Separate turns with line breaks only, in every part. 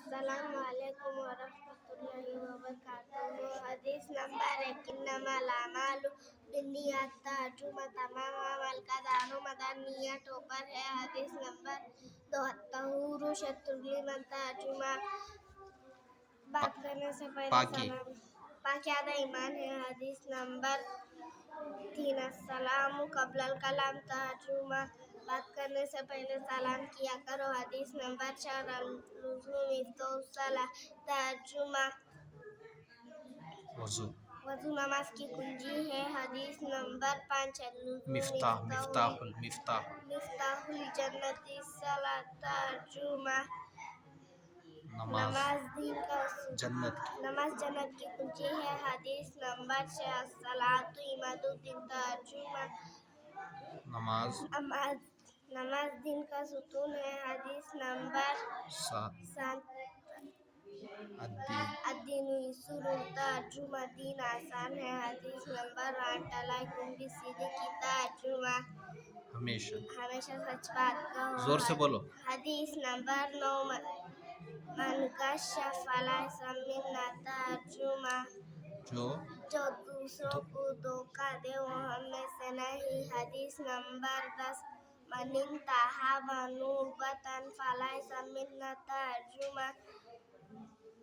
السلام علیکم ورحمۃ اللہ وبرکاتہ۔ حدیث نمبر 1 انما الاعمال بالنیات، ترجمہ تمام عمل کا دار و مدار نیتوں پر ہے۔ حدیث نمبر 2 الطہور شطر الایمان، ترجمہ بات کرنے سے پہلے سلام، پاکیزہ ایمان ہے۔ حدیث نمبر 3 السلام قبل الکلام، ترجمہ بات کرنے سے پہلے سلام کیا کرو۔ حدیث نمبر 4 الوضوء مفتاح الصلاۃ، ترجمہ وضو نماز کی کنجی ہے۔ حدیث نمبر 5 الوضوء مفتاح الجنۃ الصلاۃ، ترجمہ نماز جنت کی کنجی ہے۔ حدیث نمبر 6 الصلاۃ عماد الدین، ترجمہ نماز دین کا ستون ہے۔ حدیث نمبر 7 الدین یسر، ترجمہ دین آسان ہے۔ حدیث نمبر 8 علیکم بالصدق، ترجمہ ہمیشہ سچ بات کہو۔
زور سے بولو۔
حدیث نمبر 9 من غش فلیس منا، ترجمہ جو دوسروں کو دھوکہ دے وہ ہم میں سے نہیں۔ حدیث نمبر 10 من انتہب نوبۃ فلیس منا، ترجمہ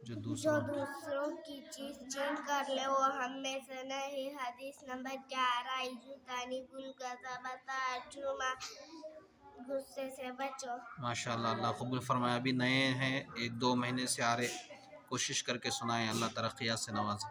جو دوسروں کی چیز چھین کر لے وہ ہم میں سے نہیں۔ حدیث نمبر 11 اجتنبوا الغضب، ترجمہ غصے سے بچو۔
ماشاءاللہ، اللہ قبول فرمائے۔ ابھی نئے ہیں، 1-2 مہینے سے آ رہے، کوشش کر کے سنائیں، اللہ ترقیات سے نوازے۔